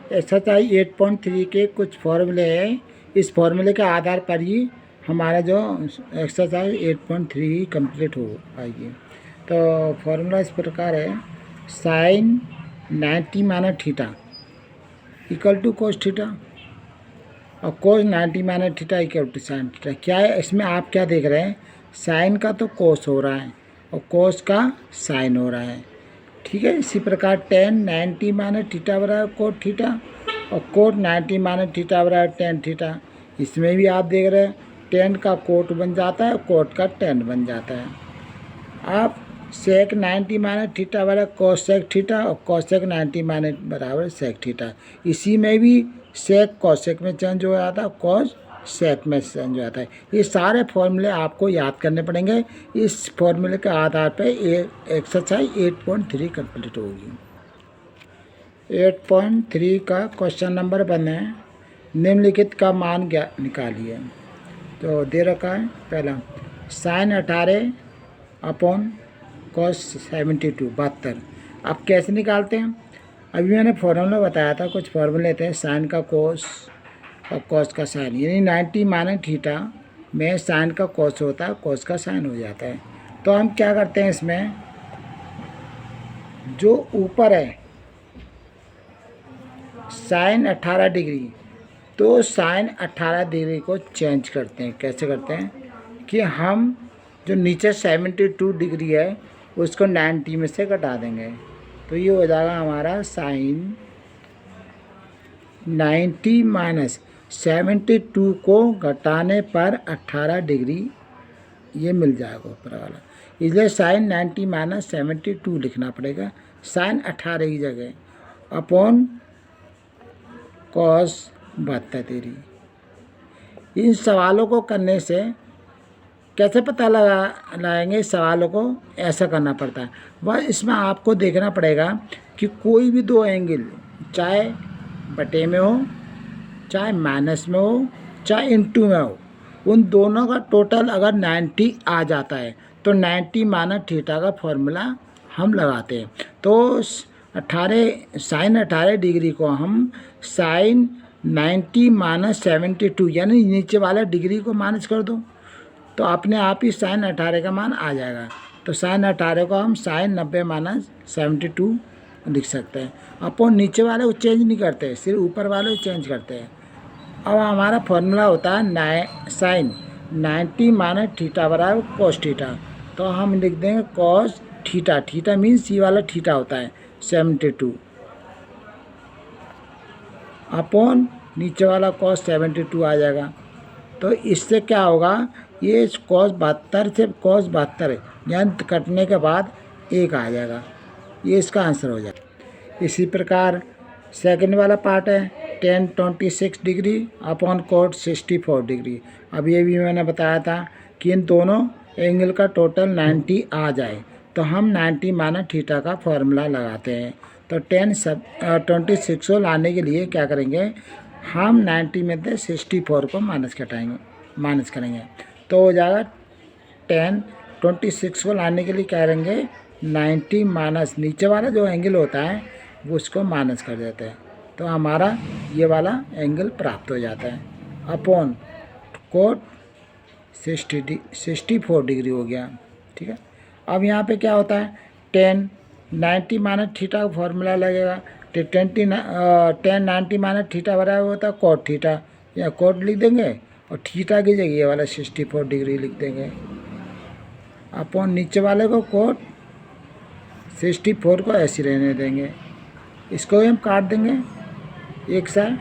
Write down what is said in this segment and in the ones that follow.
Exercise 8.3 के कुछ फॉर्मूले हैं। इस फॉर्मूले के आधार पर ही हमारा जो एक्सरसाइज 8.3 कंप्लीट हो पाएगी। तो फॉर्मूला इस प्रकार है, sine 90 minus theta equal to cos theta और cos 90 minus theta equal to sine theta. क्या है इसमें, आप क्या देख रहे हैं, साइन का तो कोस हो रहा है और कोस का साइन हो रहा है, ठीक है। इसी प्रकार टेन 90 माइनस थीटा बराबर कोट थीटा और कोट 90 माइनस थीटा बराबर टेन थीटा। इसमें भी आप देख रहे हैं टेन का कोट बन जाता है, कोट का टेन बन जाता है। आप सेक 90 माइनस थीटा बराबर कॉस सेक थीटा और कॉसेक 90 माइनस बराबर सेक थीटा। इसी में भी सेक कॉसेक में चेंज हो जाता है, कॉस सेक में चेंज हो जाता है। ये सारे फॉर्मूले आपको याद करने पड़ेंगे। इस फॉर्मूले के आधार पर एक्सरसाइज 8.3 कंप्लीट होगी। 8.3 का क्वेश्चन नंबर 1 है, निम्नलिखित का मान निकालिए। तो दे रखा है पहला साइन 18 अपॉन कॉस 72 72। अब कैसे निकालते हैं, अभी मैंने फॉर्मूला बताया था, कुछ फॉर्मूले थे, साइन का कोस और कॉस का साइन, यानी 90 माइनस थीटा में साइन का कोस होता है, कॉस का साइन हो जाता है। तो हम क्या करते हैं, इसमें जो ऊपर है साइन 18 डिग्री, तो साइन 18 डिग्री को चेंज करते हैं। कैसे करते हैं कि हम जो नीचे 72 डिग्री है उसको 90 में से घटा देंगे, तो ये हो जाएगा हमारा साइन 90 माइनस 72 को घटाने पर 18 डिग्री ये मिल जाएगा ऊपर वाला। इसलिए साइन 90 माइनस 72 लिखना पड़ेगा, साइन 18 की जगह, अपॉन कॉस 72 डिग्री। इन सवालों को करने से कैसे पता लगाएंगे, सवालों को ऐसा करना पड़ता है। वह इसमें आपको देखना पड़ेगा कि कोई भी दो एंगल, चाहे बटे में हो, चाहे माइनस में हो, चाहे इनटू में हो, उन दोनों का टोटल अगर 90 आ जाता है तो 90 माइनस थीटा का फॉर्मूला हम लगाते हैं। तो 18 साइन 18 डिग्री को हम साइन 90 माइनस 72 यानी नीचे वाला डिग्री को माइनस कर दो तो अपने आप ही साइन 18 का मान आ जाएगा। तो साइन 18 को हम साइन 90 माइनस 72 लिख सकते हैं। अपन नीचे वाले को चेंज नहीं करते, सिर्फ ऊपर वाले को चेंज करते हैं। अब हमारा फॉर्मूला होता है साइन 90 माइनस थीटा बराबर कॉस थीटा, तो हम लिख देंगे कॉस थीटा, थीटा मीन्स ये वाला थीटा होता है 72, अपॉन नीचे वाला कॉस 72 आ जाएगा। तो इससे क्या होगा, ये कॉस 72 से कॉस 72 यानी कटने के बाद 1 आ जाएगा, ये इसका आंसर हो जाएगा। इसी प्रकार सेकंड वाला पार्ट है ten 26 degree upon coat 64 degree. अब ये भी मैंने बताया था कि इन दोनों एंगल का टोटल 90 आ जाए तो हम 90 माइनस थीटा का फॉर्मूला लगाते हैं। तो 26 को लाने के लिए क्या करेंगे, हम 90 में से 64 को माइनस करेंगे तो हो जाएगा 26 को लाने के लिए क्या करेंगे, 90 माइनस नीचे वाला जो एंगल होता है वो उसको माइनस कर देते हैं, तो हमारा ये वाला एंगल प्राप्त हो जाता है, अपॉन कोट 64 डिग्री हो गया, ठीक है। अब यहाँ पे क्या होता है, 90 माइनस थीटा का फॉर्मूला लगेगा, 10 90 माइनस थीटा बराबर होता है कोट थीटा, या कोट लिख देंगे और थीटा की जगह ये वाला 64 डिग्री लिख देंगे, अपॉन नीचे वाले को कोट 64 को ऐसे रहने देंगे। इसको भी हम काट देंगे एक साथ,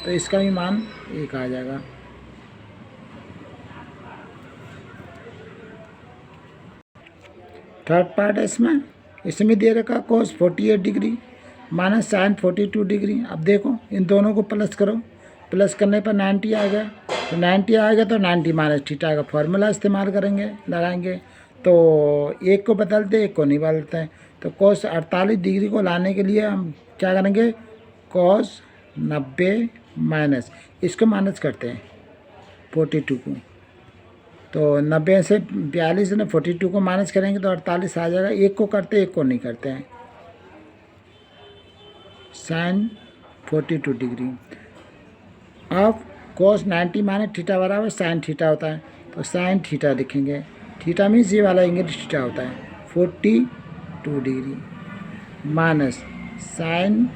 तो इसका भी मान 1 आ जाएगा। थर्ड पार्ट है इसमें दे रखा कोस 48 डिग्री माइनस साइन 42 डिग्री। अब देखो इन दोनों को प्लस करो, प्लस करने पर 90 आ गया, तो 90 आएगा तो 90 माइनस थीटा का फॉर्मूला इस्तेमाल लगाएंगे। तो एक को बदलते एक को नहीं बदलते हैं, तो कोस 48 डिग्री को लाने के लिए हम क्या करेंगे, कोस 90 माइनस इसको माइनस करते हैं 42 को, तो 90 से 42 ने 42 को माइनस करेंगे तो 48 आ जाएगा। एक को करते एक को नहीं करते हैं, साइन 42 डिग्री। अब cos 90 माइनस थीटा बराबर साइन थीटा होता है, तो साइन थीटा लिखेंगे। थीटा मीन्स ये वाला एंगल थीटा होता है 42 डिग्री माइनस साइन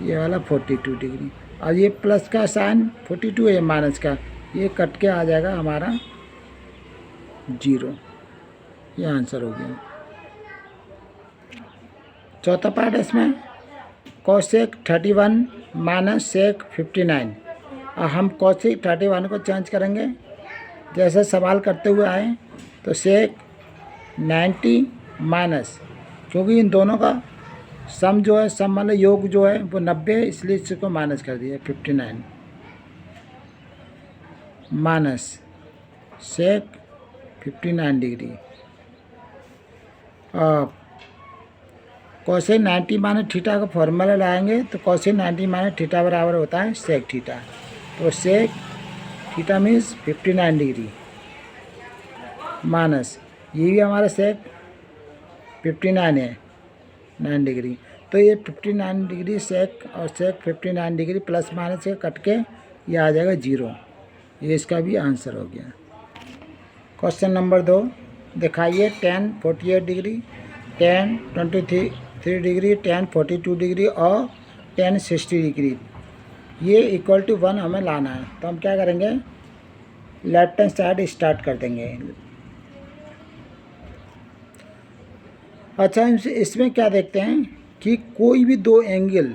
ये वाला 42 डिग्री। और ये प्लस का साइन 42 है, माइनस का, ये कट के आ जाएगा हमारा 0। ये आंसर हो गया। चौथा पार्ट है इसमें कोसेक 31 माइनस सेक 59। और हम कोसेक 31 को चेंज करेंगे जैसे सवाल करते हुए आए, तो सेक 90 माइनस, क्योंकि इन दोनों का सम जो है, सम मतलब योग जो है वो 90 है, इसलिए इसको माइनस कर दिया 59 माइनस सेक 59 डिग्री। और कोसेक 90 माइनस थीटा का फॉर्मूला लगाएंगे, तो कोसेक 90 माइनस थीटा बराबर होता है सेक थीटा। तो sec theta means 59 degree minus ये भी हमारा सेक 59 है 9 डिग्री। तो ये 59 डिग्री सेक और सेक 59 डिग्री प्लस माइनस से कट के ये आ जाएगा 0। ये इसका भी आंसर हो गया। क्वेश्चन नंबर 2 दिखाइए tan 48 degree, tan 23 degree, tan 42 degree और tan 60 डिग्री, ये इक्वल टू 1 हमें लाना है। तो हम क्या करेंगे, लेफ्ट हैंड साइड स्टार्ट कर देंगे। अच्छा, इसमें क्या देखते हैं कि कोई भी दो एंगल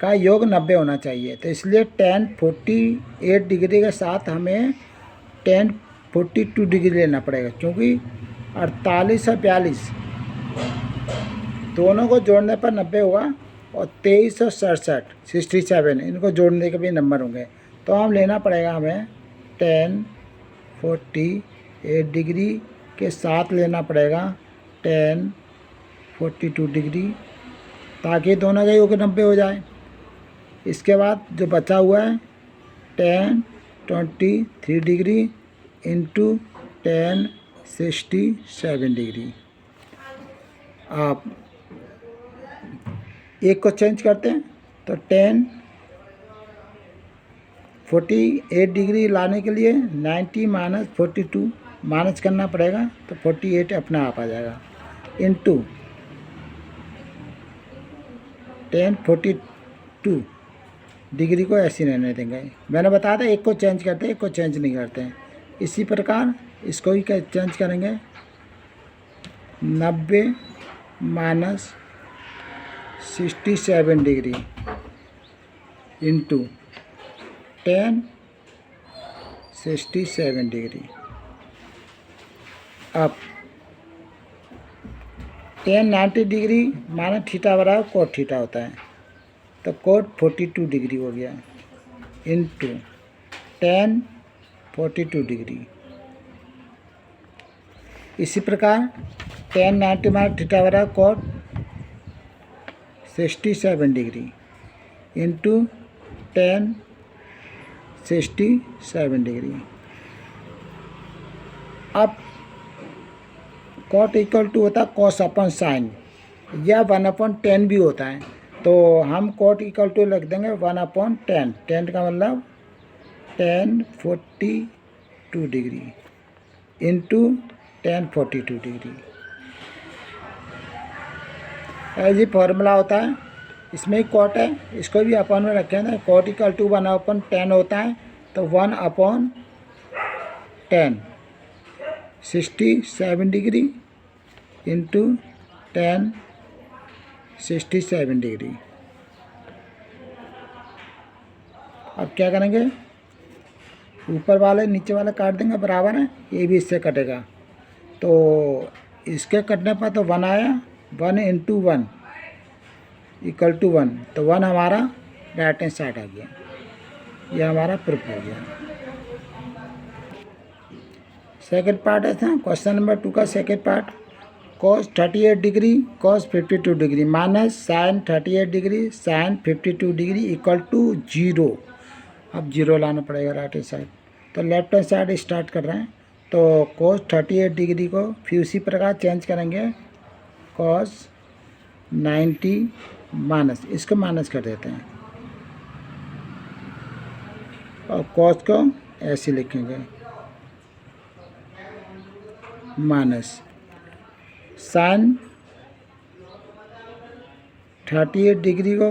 का योग 90 होना चाहिए, तो इसलिए tan 48 डिग्री के साथ हमें tan 42 डिग्री लेना पड़ेगा, क्योंकि 48 और 42 दोनों को जोड़ने पर 90 होगा, और 23 और 67 इनको जोड़ने के भी नंबर होंगे। तो हम लेना पड़ेगा हमें tan 48 डिग्री के साथ लेना पड़ेगा tan 42 डिग्री, ताकि दोनों का योग 90 हो जाए। इसके बाद जो बचा हुआ है tan 23 degree into tan 67 degree. आप एक को चेंज करते हैं, तो tan 48 डिग्री लाने के लिए 90 माइनस 42 माइनस करना पड़ेगा, तो 48 अपने आप आ जाएगा, इंटू tan 42 डिग्री को ऐसे रहने देंगे। मैंने बताया था एक को चेंज करते हैं, एक को चेंज नहीं करते हैं। इसी प्रकार इसको भी चेंज करेंगे, 90 minus 67 degree into tan 67 degree. अब tan 90 डिग्री माइनस थीटा बराबर कोट थीटा होता है, तो कोट 42 डिग्री हो गया इंटू tan 42 डिग्री। इसी प्रकार tan 90 माइनस थीटा बराबर cot 67 degree into tan 67 degree. अब कॉट इक्वल टू होता है कॉस अपन साइन, या 1/10 भी होता है, तो हम कॉट इक्वल टू लिख देंगे 1/10। 10 का मतलब tan 42 degree into tan 42 degree. ऐसे फॉर्मूला होता है, इसमें ही कॉट है, इसको भी अपन में रखेंगे। कॉट इक्वल टू 1/10 होता है, तो 1/10 67 डिग्री इंटू tan 67 डिग्री। अब क्या करेंगे, ऊपर वाले नीचे वाले काट देंगे, बराबर है, ये भी इससे कटेगा, तो इसके कटने पर तो 1 आया, 1 इंटू 1 इक्वल टू 1, तो 1 हमारा राइट हैंड साइड आ गया। यह हमारा प्रूफ हो गया। सेकेंड पार्ट है क्वेश्चन नंबर 2 का second part, cos 38 degree cos 52 degree minus sine 38 degree sine 52 degree equal to 0। अब 0 लाना पड़ेगा राइट हैंड साइड, तो लेफ्ट हैंड साइड स्टार्ट कर रहे हैं। तो cos 38 डिग्री को फिर उसी प्रकार चेंज करेंगे, cos 90 माइनस, इसको माइनस कर देते हैं और कॉस को ऐसे लिखेंगे माइनस साइन 38 डिग्री को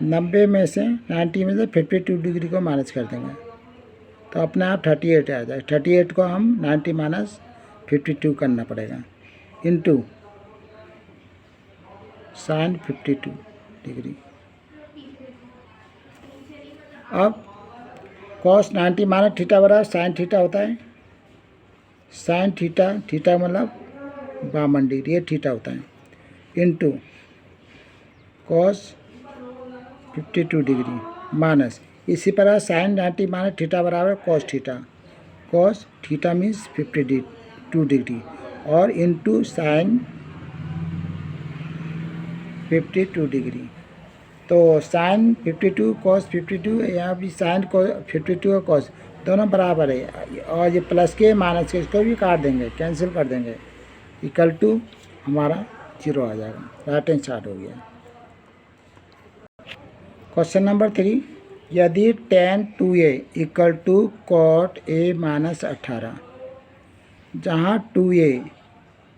90 में से 52 डिग्री को माइनस कर देंगे तो अपने आप 38 आ जाए। 38 को हम 90 माइनस 52 करना पड़ेगा इनटू साइन 52 डिग्री। अब कॉस 90 माइनस थीटा बराबर साइन थीटा होता है। साइन थीटा, थीटा मतलब 52 डिग्री, ये थीटा होता है इनटू कॉस 52 डिग्री माइनस इसी प्रकार साइन 90 माइनस थीटा बराबर cos theta. Cos theta means 52 degree और इनटू साइन 52 डिग्री। तो साइन 52 कॉस 52, यहाँ भी साइन को 52 और कॉस दोनों बराबर है और ये प्लस के माइनस के इसको भी काट देंगे, कैंसिल कर देंगे, इक्वल टू हमारा 0 आ जाएगा। राइट हैंड साइड हो गया। क्वेश्चन नंबर 3, यदि tan 2a equal to cot a minus 18, जहाँ 2a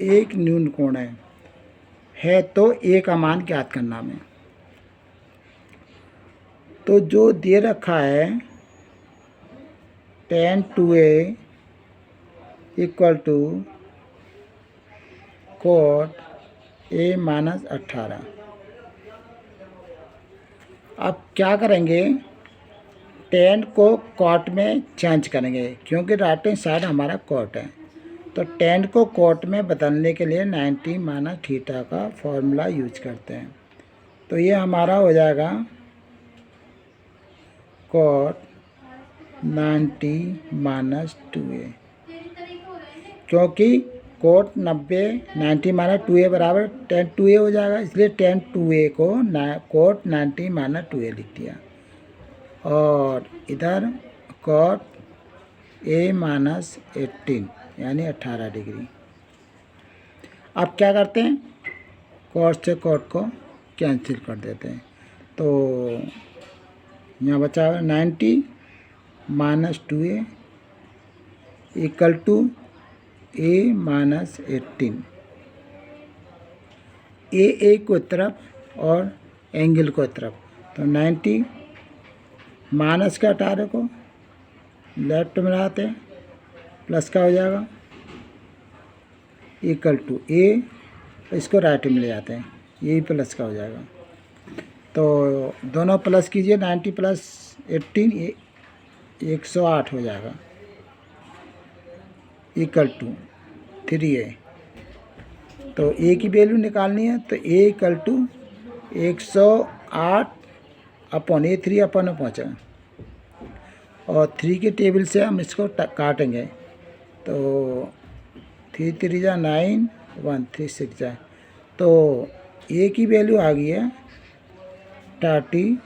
एक न्यून कोण है तो a का मान ज्ञात करना में। तो जो दे रखा है tan 2a equal to cot a minus 18। अब क्या करेंगे, tan को कॉट में चेंज करेंगे क्योंकि राइट हैंड साइड हमारा कॉट है। तो tan को कॉट में बदलने के लिए 90 माइनस थीटा का फॉर्मूला यूज करते हैं। तो ये हमारा हो जाएगा कॉट 90 माइनस 2a, क्योंकि कोट 90 माइनस 2a बराबर tan 2a हो जाएगा, इसलिए tan 2a को कोट 90 माइनस 2a लिख दिया और इधर कोट a माइनस 18 यानी 18 डिग्री। अब क्या करते हैं, कोट से कोट को कैंसिल कर देते हैं। तो यहाँ बचा हुआ 90 minus 2a equal to a minus 18। a को तरफ और एंगल को तरफ, तो 90 माइनस का 18 को लेफ्ट में लाते हैं, प्लस का हो जाएगा इक्वल टू a, इसको राइट में ले जाते हैं, यही प्लस का हो जाएगा। तो दोनों प्लस कीजिए, 90 प्लस 18 108 हो जाएगा इक्वल टू 3a। तो a की वैल्यू निकालनी है तो a equal to 108 upon a 3 upon में पहुँचा और 3 के टेबल से हम इसको काटेंगे तो 3 3 जा 9 1 3 6 जाए। तो a की वैल्यू आ गई है 36।